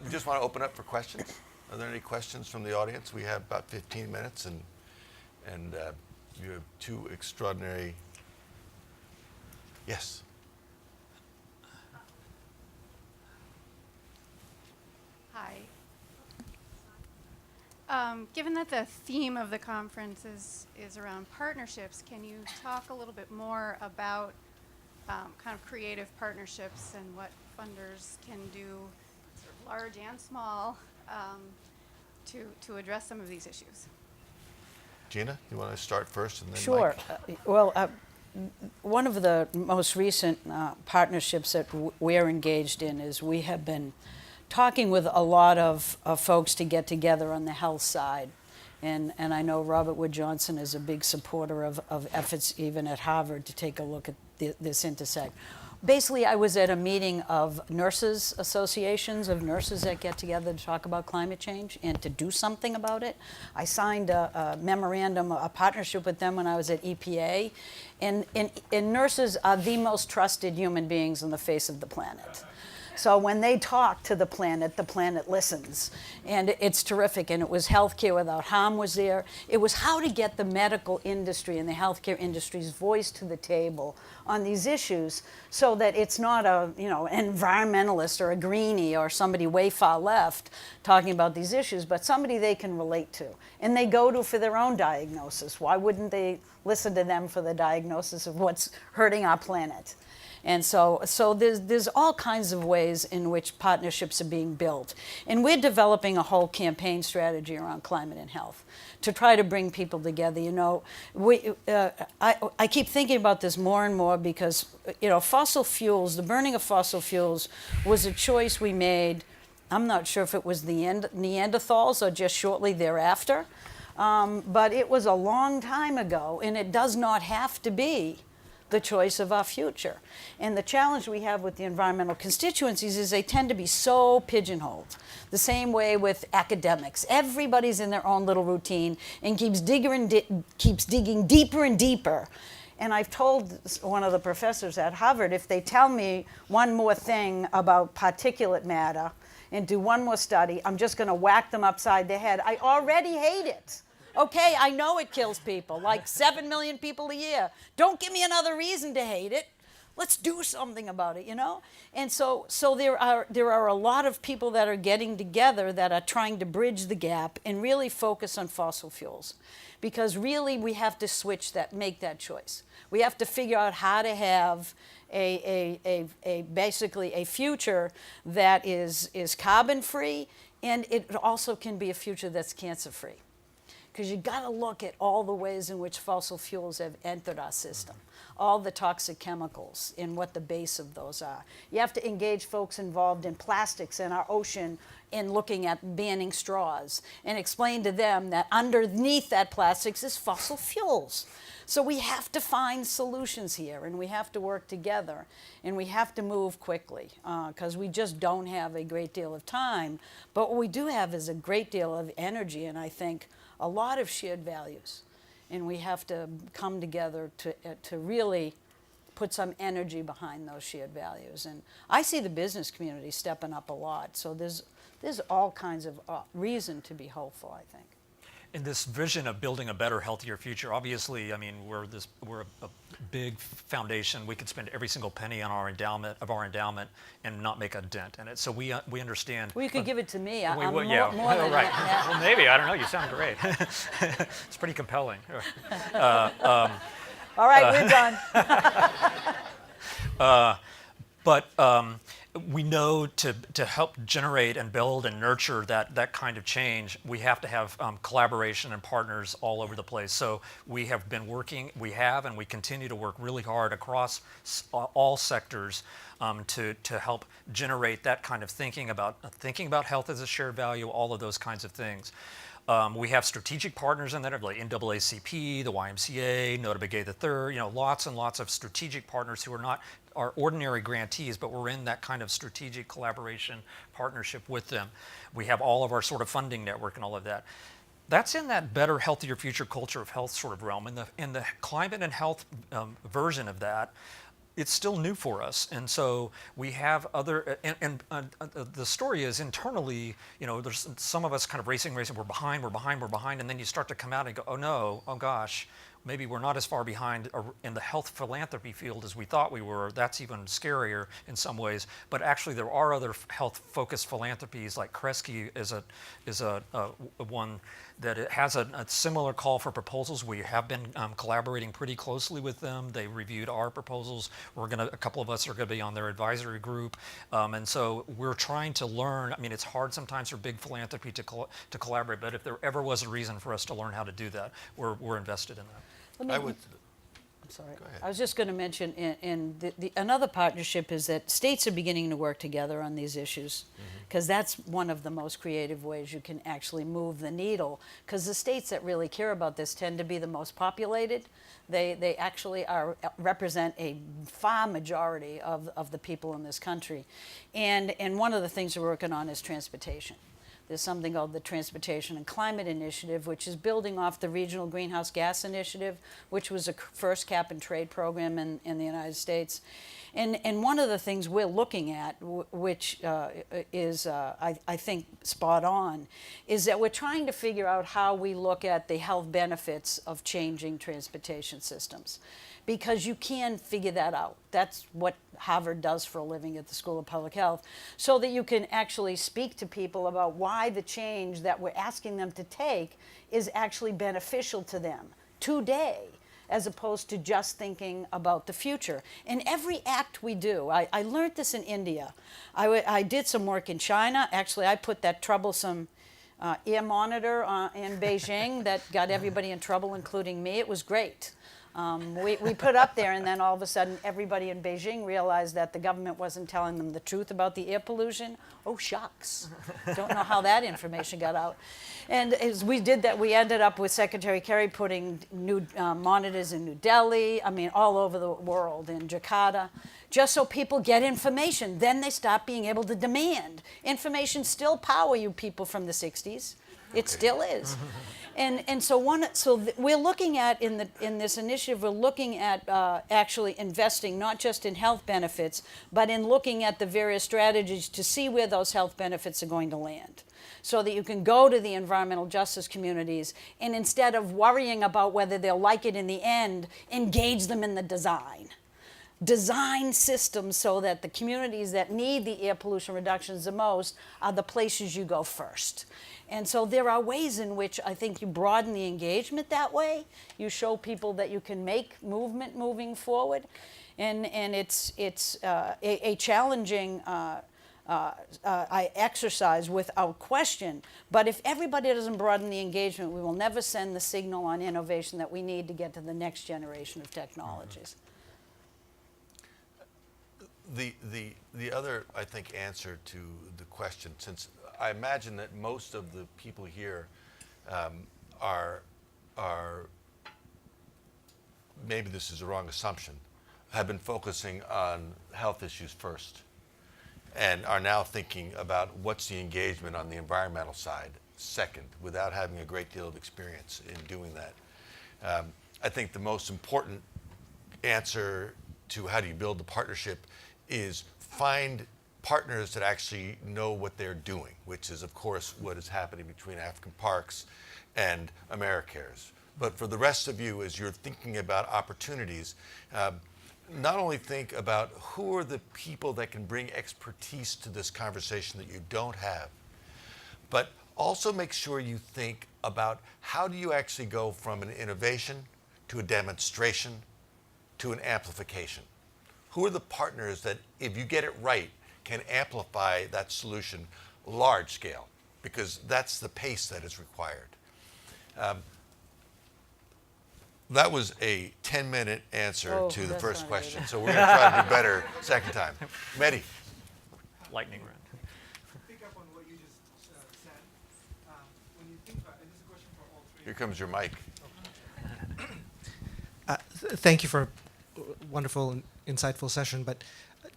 we just want to open up for questions. Are there any questions from the audience? We have about 15 minutes, and you have two extraordinary. Yes. Hi. Given that the theme of the conference is around partnerships, can you talk a little bit more about kind of creative partnerships and what funders can do, sort of large and small, to address some of these issues? Gina, you want to start first, and then Sure. Mike? One of the most recent partnerships that we're engaged in is we have been talking with a lot of folks to get together on the health side. And I know Robert Wood Johnson is a big supporter of efforts even at Harvard to take a look at this intersect. Basically, I was at a meeting of nurses associations, of nurses that get together to talk about climate change and to do something about it. I signed a memorandum, a partnership with them when I was at EPA. And nurses are the most trusted human beings on the face of the planet. So when they talk to the planet listens. And it's terrific. And it was Healthcare Without Harm was there. It was how to get the medical industry and the healthcare industry's voice to the table on these issues so that it's not an environmentalist or a greenie or somebody way far left talking about these issues, but somebody they can relate to. And they go to for their own diagnosis. Why wouldn't they listen to them for the diagnosis of what's hurting our planet? And so there's all kinds of ways in which partnerships are being built. And we're developing a whole campaign strategy around climate and health to try to bring people together. I keep thinking about this more and more because, fossil fuels, the burning of fossil fuels was a choice we made. I'm not sure if it was the Neanderthals or just shortly thereafter, but it was a long time ago, and it does not have to be the choice of our future. And the challenge we have with the environmental constituencies is they tend to be so pigeonholed. The same way with academics. Everybody's in their own little routine and keeps digging deeper and deeper. And I've told one of the professors at Harvard, if they tell me one more thing about particulate matter and do one more study, I'm just going to whack them upside the head. I already hate it. Okay, I know it kills people, like 7 million people a year. Don't give me another reason to hate it. Let's do something about it, And so there are a lot of people that are getting together that are trying to bridge the gap and really focus on fossil fuels. Because really we have to make that choice. We have to figure out how to have basically a future that is carbon free, and it also can be a future that's cancer free. Because you've got to look at all the ways in which fossil fuels have entered our system, all the toxic chemicals and what the base of those are. You have to engage folks involved in plastics in our ocean in looking at banning straws and explain to them that underneath that plastics is fossil fuels. So we have to find solutions here, and we have to work together, and we have to move quickly because we just don't have a great deal of time. But what we do have is a great deal of energy, and I think a lot of shared values, and we have to come together to really put some energy behind those shared values. And I see the business community stepping up a lot, so there's all kinds of reason to be hopeful, I think. In this vision of building a better, healthier future, obviously, I mean, we're a big foundation. We could spend every single penny on our endowment and not make a dent in it. So we understand. Well, you could give it to me. Yeah. More than right. that. Well, maybe, I don't know. You sound great. It's pretty compelling. All right, we're done. But we know to help generate and build and nurture that kind of change, we have to have collaboration and partners all over the place. So we have been working, and we continue to work really hard across all sectors to help generate that kind of thinking about health as a shared value, all of those kinds of things. We have strategic partners in that, like NAACP, the YMCA, Nota Begay III, lots and lots of strategic partners who are not our ordinary grantees, but we're in that kind of strategic collaboration partnership with them. We have all of our sort of funding network and all of that. That's in that better, healthier future culture of health sort of realm. In the climate and health version of that, it's still new for us, and so we have other. The story is internally, there's some of us kind of racing. We're behind, and then you start to come out and go, oh no, oh gosh, maybe we're not as far behind in the health philanthropy field as we thought we were. That's even scarier in some ways. But actually, there are other health-focused philanthropies, like Kresge is a one that it has a similar call for proposals. We have been collaborating pretty closely with them. They reviewed our proposals. A couple of us are going to be on their advisory group, and so we're trying to learn. I mean, it's hard sometimes for big philanthropy to collaborate, but if there ever was a reason for us to learn how to do that, we're invested in that. I would. I'm sorry. Go ahead. I was just going to mention, another partnership is that states are beginning to work together on these issues, because that's one of the most creative ways you can actually move the needle, because the states that really care about this tend to be the most populated. They actually represent a far majority of the people in this country. And one of the things we're working on is transportation. There's something called the Transportation and Climate Initiative, which is building off the Regional Greenhouse Gas Initiative, which was a first cap and trade program in the United States. And one of the things we're looking at, which is, I think, spot on, is that we're trying to figure out how we look at the health benefits of changing transportation systems. Because you can figure that out. That's what Harvard does for a living at the School of Public Health, so that you can actually speak to people about why the change that we're asking them to take is actually beneficial to them today, as opposed to just thinking about the future. In every act we do, I learned this in India. I did some work in China. Actually, I put that troublesome ear monitor in Beijing that got everybody in trouble, including me. It was great. We put up there, and then all of a sudden everybody in Beijing realized that the government wasn't telling them the truth about the air pollution. Oh, shucks. Don't know how that information got out. And as we did that, we ended up with Secretary Kerry putting new monitors in New Delhi, all over the world, in Jakarta, just so people get information. Then they stop being able to demand. Information still power, you people from the 60s. It still is. And so we're looking at, in this initiative, we're looking at actually investing not just in health benefits, but in looking at the various strategies to see where those health benefits are going to land, so that you can go to the environmental justice communities and, instead of worrying about whether they'll like it in the end, engage them in the design systems so that the communities that need the air pollution reductions the most are the places you go first. And so there are ways in which I think you broaden the engagement that way. You show people that you can make movement moving forward. And it's a challenging exercise without question. But if everybody doesn't broaden the engagement, we will never send the signal on innovation that we need to get to the next generation of technologies. The other, I think, answer to the question, since I imagine that most of the people here are, maybe this is a wrong assumption, have been focusing on health issues first and are now thinking about what's the engagement on the environmental side second, without having a great deal of experience in doing that. I think the most important answer to how do you build the partnership is find partners that actually know what they're doing, which is, of course, what is happening between African Parks and Americares. But for the rest of you, as you're thinking about opportunities, not only think about who are the people that can bring expertise to this conversation that you don't have, but also make sure you think about how do you actually go from an innovation to a demonstration to an amplification. Who are the partners that, if you get it right, can amplify that solution large scale? Because that's the pace that is required. That was a 10-minute answer to the first question, so we're going to try to do better second time. Mehdi. Lightning round. Pick up on what you just said. When you think about, and this is a question for all three. Here comes your mic. Thank you for a wonderful and insightful session. But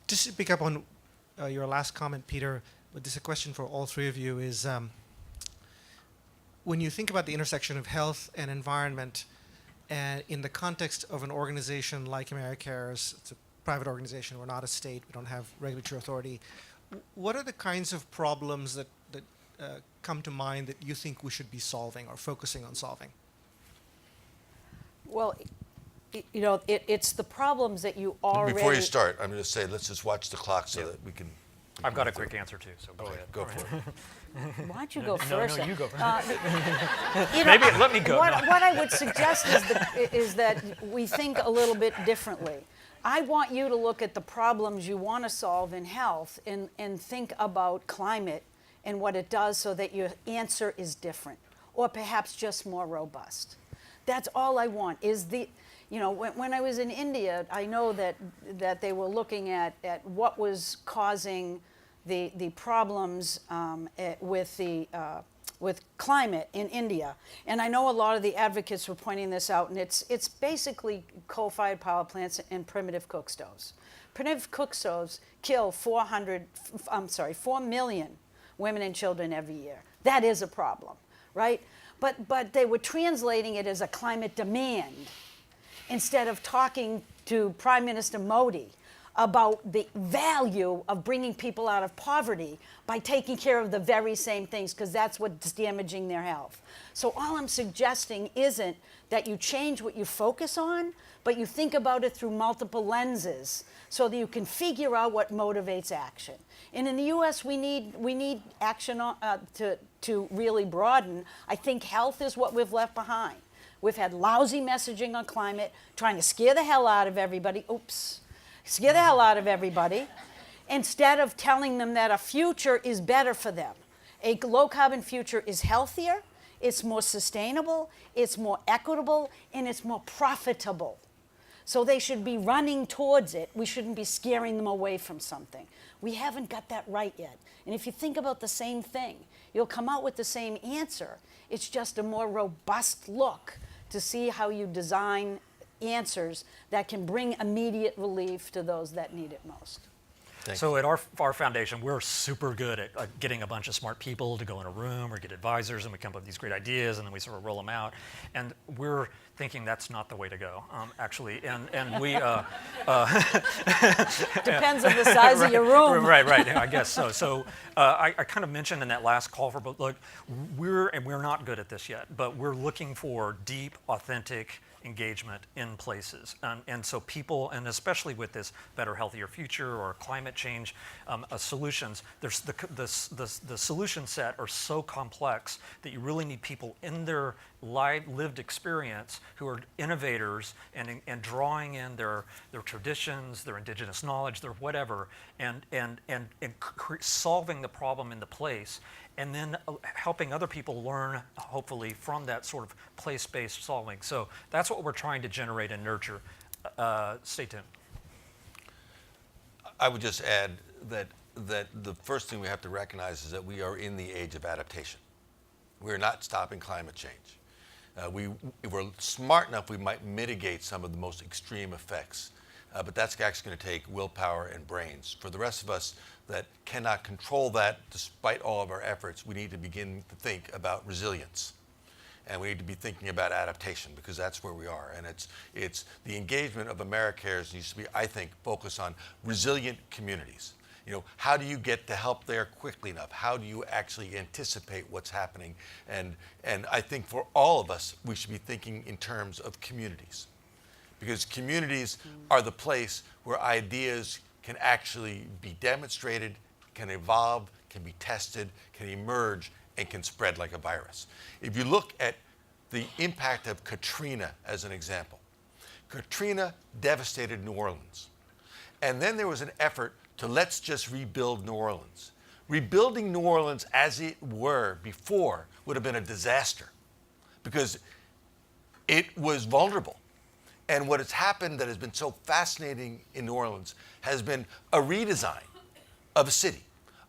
just to pick up on your last comment, Peter, but this is a question for all three of you, is when you think about the intersection of health and environment, and in the context of an organization like Americares, it's a private organization. We're not a state. We don't have regulatory authority. What are the kinds of problems that come to mind that you think we should be solving or focusing on solving? Well, it's the problems that you already. Before you start, I'm going to say, let's just watch the clock so that we can. I've got a quick answer too, so go ahead. Go for it. Why don't you go first? No, you go. Maybe let me go. What I would suggest is that we think a little bit differently. I want you to look at the problems you want to solve in health and think about climate and what it does so that your answer is different or perhaps just more robust. That's all I want is when I was in India, I know that they were looking at what was causing the problems with climate in India. And I know a lot of the advocates were pointing this out, and it's basically coal-fired power plants and primitive cook stoves. Primitive cook stoves kill 4 million women and children every year. That is a problem, right? But they were translating it as a climate demand instead of talking to Prime Minister Modi about the value of bringing people out of poverty by taking care of the very same things, because that's what's damaging their health. So all I'm suggesting isn't that you change what you focus on, but you think about it through multiple lenses so that you can figure out what motivates action. And in the U.S., we need action to really broaden. I think health is what we've left behind. We've had lousy messaging on climate, trying to scare the hell out of everybody. Scare the hell out of everybody, instead of telling them that a future is better for them. A low-carbon future is healthier, it's more sustainable, it's more equitable, and it's more profitable. So they should be running towards it. We shouldn't be scaring them away from something. We haven't got that right yet. And if you think about the same thing, you'll come out with the same answer. It's just a more robust look to see how you design answers that can bring immediate relief to those that need it most. So at our foundation, we're super good at getting a bunch of smart people to go in a room or get advisors, and we come up with these great ideas, and then we sort of roll them out. And we're thinking that's not the way to go, actually. And we depends on the size of your room. Right. I guess so. So I kind of mentioned in that last call for, look, we're not good at this yet, but we're looking for deep, authentic engagement in places, and so people, and especially with this better, healthier future or climate change solutions, there's the solution set are so complex that you really need people in their lived experience who are innovators and drawing in their traditions, their indigenous knowledge, their whatever, and solving the problem in the place. And then helping other people learn, hopefully, from that sort of place-based solving. So that's what we're trying to generate and nurture. Stay tuned. I would just add that the first thing we have to recognize is that we are in the age of adaptation. We're not stopping climate change. If we're smart enough, we might mitigate some of the most extreme effects. But that's actually going to take willpower and brains. For the rest of us that cannot control that, despite all of our efforts, we need to begin to think about resilience. And we need to be thinking about adaptation, because that's where we are. And it's the engagement of Americares needs to be, I think, focused on resilient communities. How do you get the help there quickly enough? How do you actually anticipate what's happening? And I think for all of us, we should be thinking in terms of communities. Because communities are the place where ideas can actually be demonstrated, can evolve, can be tested, can emerge, and can spread like a virus. If you look at the impact of Katrina as an example, Katrina devastated New Orleans. And then there was an effort to let's just rebuild New Orleans. Rebuilding New Orleans as it were before would have been a disaster because it was vulnerable. And what has happened that has been so fascinating in New Orleans has been a redesign of a city,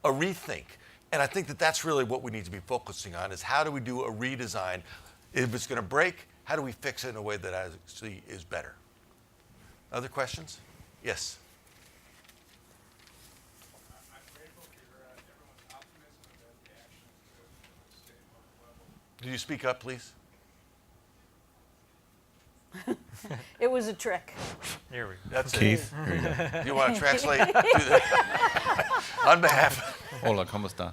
a rethink. And I think that that's really what we need to be focusing on, is how do we do a redesign? If it's going to break, how do we fix it in a way that actually is better? Other questions? Yes. I'm grateful for everyone's optimism about the actions to state and local level. Could you speak up, please? It was a trick. Here we go. That's Keith. it. You want to translate? Do that. On behalf. Hola, ¿cómo está?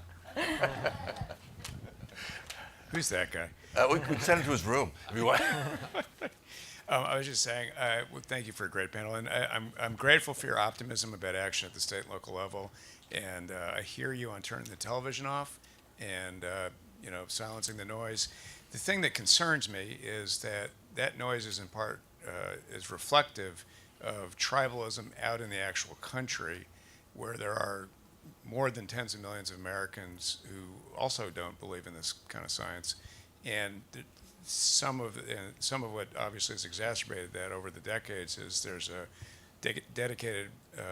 Who's that guy? We can send him to his room if you want. I was just saying, well, thank you for a great panel, and I'm grateful for your optimism about action at the state and local level. And I hear you on turning the television off and silencing the noise. The thing that concerns me is that noise is in part is reflective of tribalism out in the actual country, where there are more than tens of millions of Americans who also don't believe in this kind of science, and some of what obviously has exacerbated that over the decades is there's a dedicated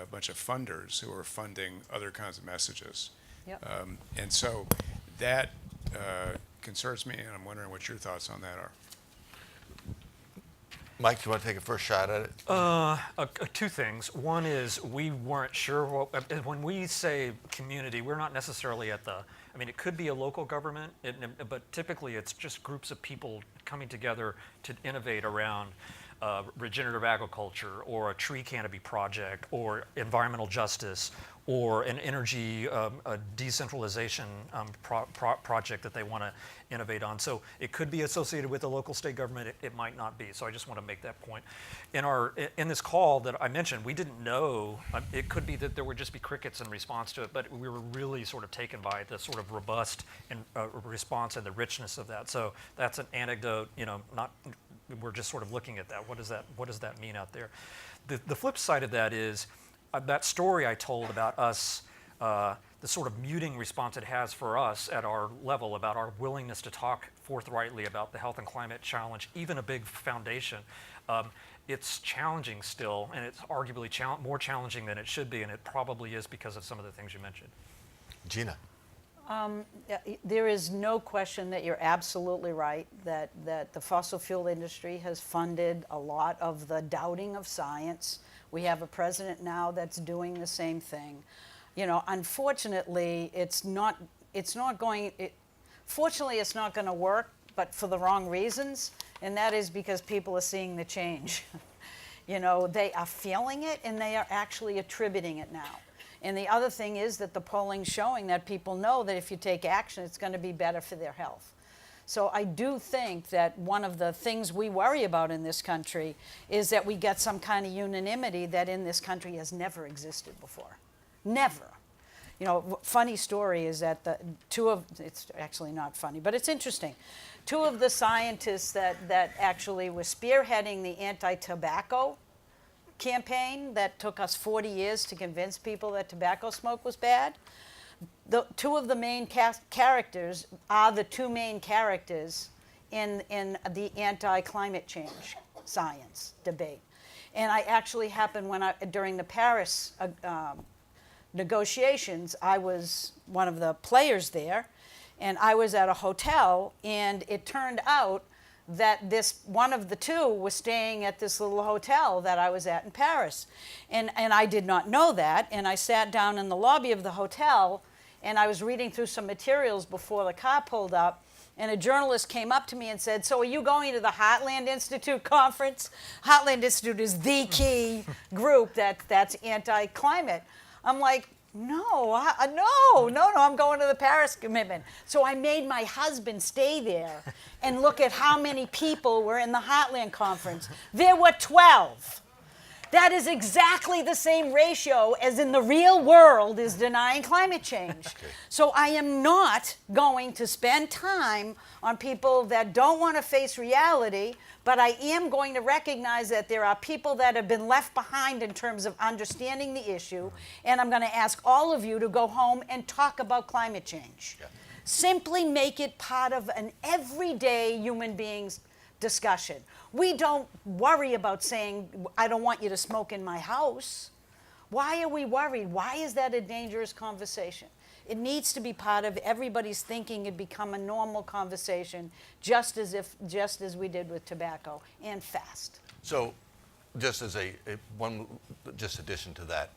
bunch of funders who are funding other kinds of messages. Yep. And so that concerns me, and I'm wondering what your thoughts on that are. Mike, do you want to take a first shot at it? Two things. One is we weren't sure when we say community, we're not necessarily at the. I mean, it could be a local government, but typically it's just groups of people coming together to innovate around regenerative agriculture or a tree canopy project or environmental justice or an energy a decentralization project that they want to innovate on. So it could be associated with the local state government. It might not be. So I just want to make that point. In this call that I mentioned, we didn't know. It could be that there would just be crickets in response to it, but we were really sort of taken by the sort of robust response and the richness of that. So that's an anecdote. Not. We're just sort of looking at that. What does that mean out there? The flip side of that is that story I told about us, the sort of muting response it has for us at our level about our willingness to talk forthrightly about the health and climate challenge, even a big foundation. It's challenging still, and it's arguably more challenging than it should be, and it probably is because of some of the things you mentioned. Gina. There is no question that you're absolutely right, that the fossil fuel industry has funded a lot of the doubting of science. We have a president now that's doing the same thing. Unfortunately, fortunately, it's not going to work, but for the wrong reasons, and that is because people are seeing the change. They are feeling it, and they are actually attributing it now. And the other thing is that the polling's showing that people know that if you take action, it's going to be better for their health. So I do think that one of the things we worry about in this country is that we get some kind of unanimity that in this country has never existed before. Never. Funny story is that it's actually not funny, but it's interesting. Two of the scientists that actually were spearheading the anti-tobacco campaign that took us 40 years to convince people that tobacco smoke was bad. The two of the main characters are the two main characters in the anti-climate change science debate. And I actually happened during the Paris negotiations, I was one of the players there, and I was at a hotel, and it turned out that one of the two was staying at this little hotel that I was at in Paris. And I did not know that, and I sat down in the lobby of the hotel, and I was reading through some materials before the car pulled up, and a journalist came up to me and said, "So are you going to the Heartland Institute conference?" Heartland Institute is the key group that's anti-climate. I'm like, no, I'm going to the Paris commitment. So I made my husband stay there and look at how many people were in the Heartland conference. There were 12. That is exactly the same ratio as in the real world is denying climate change. Okay. So I am not going to spend time on people that don't want to face reality, but I am going to recognize that there are people that have been left behind in terms of understanding the issue, and I'm going to ask all of you to go home and talk about climate change. Yeah. Simply make it part of an everyday human being's discussion. We don't worry about saying, I don't want you to smoke in my house. Why are we worried? Why is that a dangerous conversation? It needs to be part of everybody's thinking and become a normal conversation, just as we did with tobacco, and fast. So, just as one addition to that,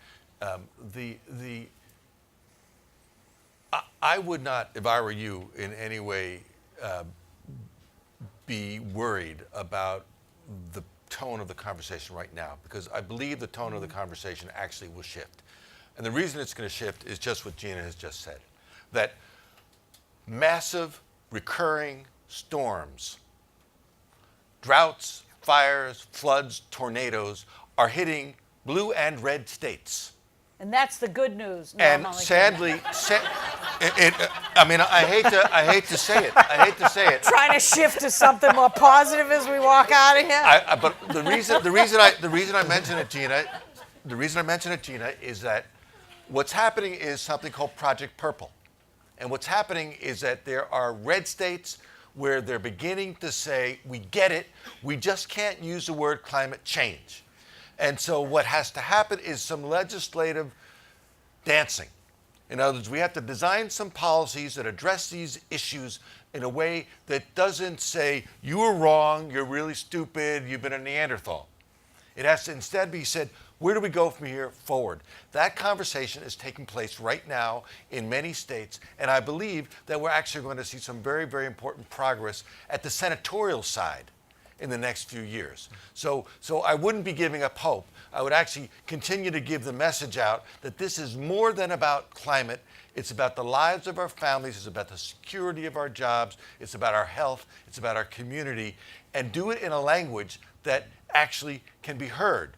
I would not, if I were you, in any way be worried about the tone of the conversation right now, because I believe the tone of the conversation actually will shift. And the reason it's going to shift is just what Gina has just said, that massive recurring storms, droughts, fires, floods, tornadoes are hitting blue and red states. And that's the good news. No, And I'm only sadly, I mean, I hate to say it. I hate to say it. trying to shift to something more positive as we walk out of here. But the reason I mention it, Gina, is that what's happening is something called Project Purple, and what's happening is that there are red states where they're beginning to say, we get it, we just can't use the word climate change. And so what has to happen is some legislative dancing. In other words, we have to design some policies that address these issues in a way that doesn't say, you were wrong, you're really stupid, you've been a Neanderthal. It has to instead be said, where do we go from here forward? That conversation is taking place right now in many states, and I believe that we're actually going to see some very, very important progress at the senatorial side in the next few years. So I wouldn't be giving up hope. I would actually continue to give the message out that this is more than about climate. It's about the lives of our families. It's about the security of our jobs. It's about our health. It's about our community. And do it in a language that actually can be heard.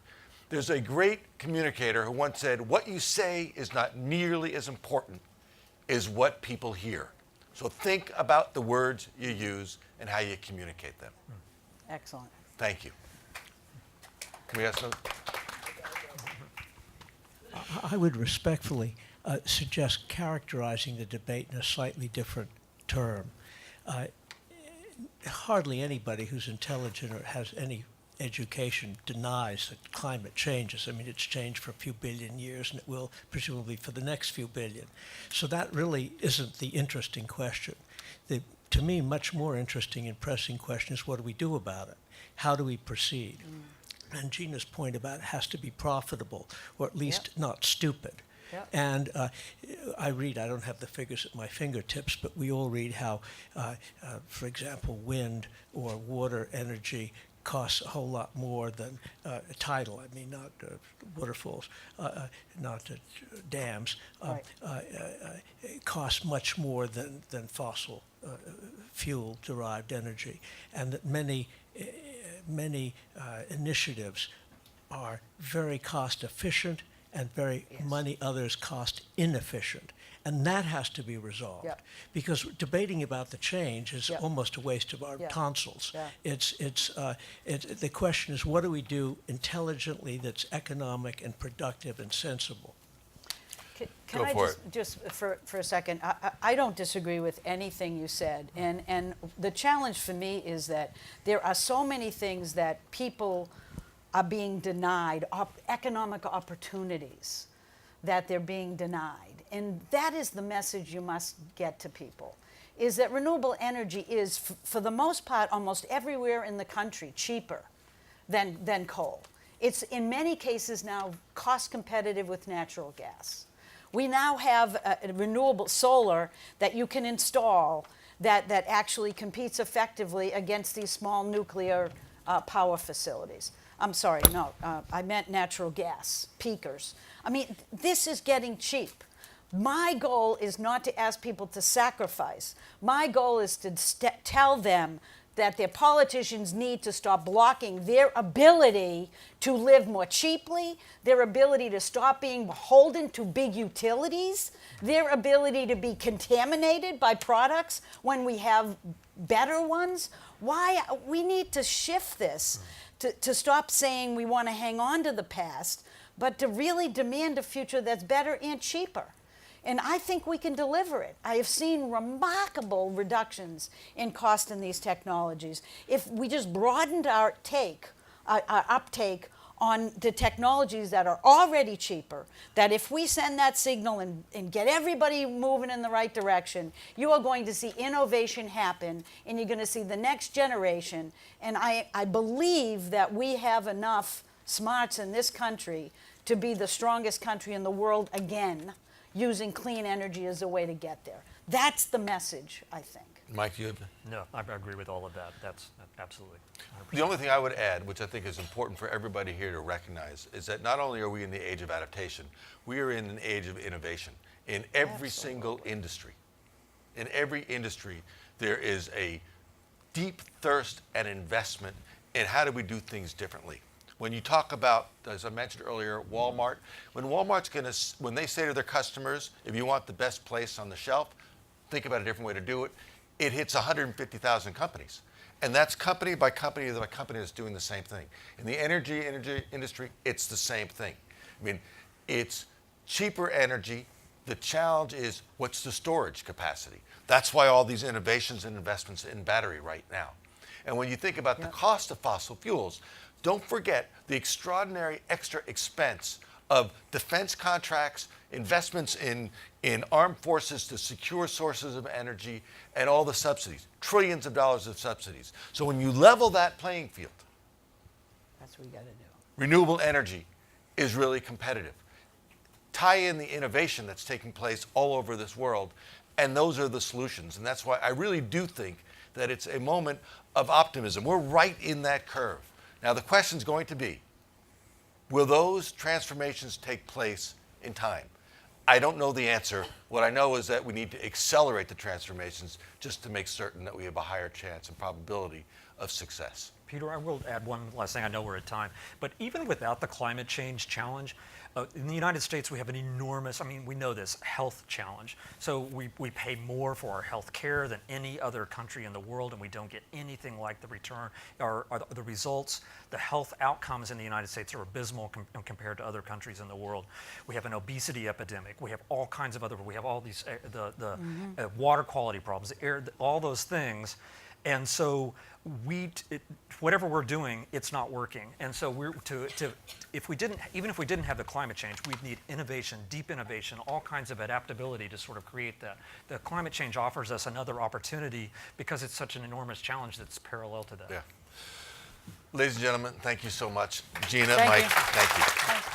There's a great communicator who once said, what you say is not nearly as important as what people hear. So think about the words you use and how you communicate them. Excellent. Thank you. Can we ask some? I would respectfully suggest characterizing the debate in a slightly different term. Hardly anybody who's intelligent or has any education denies that climate changes. I mean, it's changed for a few billion years, and it will presumably for the next few billion. So that really isn't the interesting question. To me, much more interesting and pressing question is, what do we do about it? How do we proceed? And Gina's point about it has to be profitable, or at least not stupid. Yep. And I read, I don't have the figures at my fingertips, but we all read how, for example, wind or water energy costs a whole lot more than tidal, I mean, not waterfalls, not dams, Right. it costs much more than fossil fuel-derived energy, and that many initiatives are very cost-efficient and many others cost inefficient. And that has to be resolved. Yep. Because debating about the change is Yep. almost a waste of our Yeah. tonsils. Yeah. The question is, what do we do intelligently that's economic and productive and sensible? Can Go I for just for a second, I don't disagree with anything you said. And the challenge for me is that there are so many things that people are being denied, economic opportunities that they're being denied. And that is the message you must get to people, is that renewable energy is, for the most part, almost everywhere in the country, cheaper than coal. It's in many cases now cost competitive with natural gas. We now have a renewable solar that you can install that actually competes effectively against these small nuclear power facilities. I'm sorry, no, I meant natural gas, peakers. I mean, this is getting cheap. My goal is not to ask people to sacrifice. My goal is to tell them that their politicians need to stop blocking their ability to live more cheaply, their ability to stop being beholden to big utilities, their ability to be contaminated by products when we have better ones. Why? We need to shift this to stop saying we want to hang on to the past, but to really demand a future that's better and cheaper. And I think we can deliver it. I have seen remarkable reductions in cost in these technologies. If we just broadened our uptake on the technologies that are already cheaper, that if we send that signal and get everybody moving in the right direction, you are going to see innovation happen, and you're going to see the next generation. And I believe that we have enough smarts in this country to be the strongest country in the world again, using clean energy as a way to get there. That's the message, I think. Mike, you have? No, I agree with all of that. That's absolutely. 100%. The only thing I would add, which I think is important for everybody here to recognize, is that not only are we in the age of adaptation, we are in an age of innovation in every single industry. In every industry, there is a deep thirst and investment in how do we do things differently. When you talk about, as I mentioned earlier, Walmart, when they say to their customers, if you want the best place on the shelf, think about a different way to do it. It hits 150,000 companies. And that's company by company that's doing the same thing. In the energy industry, it's the same thing. I mean, it's cheaper energy. The challenge is what's the storage capacity? That's why all these innovations and investments in battery right now. And when you think about the cost of fossil fuels, don't forget the extraordinary extra expense of defense contracts, investments in armed forces to secure sources of energy, and all the subsidies, trillions of dollars of subsidies. So when you level that playing field, That's what we got to do. renewable energy is really competitive. Tie in the innovation that's taking place all over this world, and those are the solutions. And that's why I really do think that it's a moment of optimism. We're right in that curve. Now the question's going to be, will those transformations take place in time? I don't know the answer. What I know is that we need to accelerate the transformations just to make certain that we have a higher chance and probability of success. Peter, I will add one last thing. I know we're at time. But even without the climate change challenge, in the United States, we have an enormous, we know this, health challenge. So we pay more for our health care than any other country in the world, and we don't get anything like the return or the results. The health outcomes in the United States are abysmal compared to other countries in the world. We have an obesity epidemic. We have all kinds of we have all these, water quality problems, air, all those things. And so whatever we're doing, it's not working. And so if we didn't have the climate change, we'd need innovation, deep innovation, all kinds of adaptability to sort of create that. The climate change offers us another opportunity because it's such an enormous challenge that's parallel to that. Yeah. Ladies and gentlemen, thank you so much. Gina, Thank Mike, you. thank you. Thanks.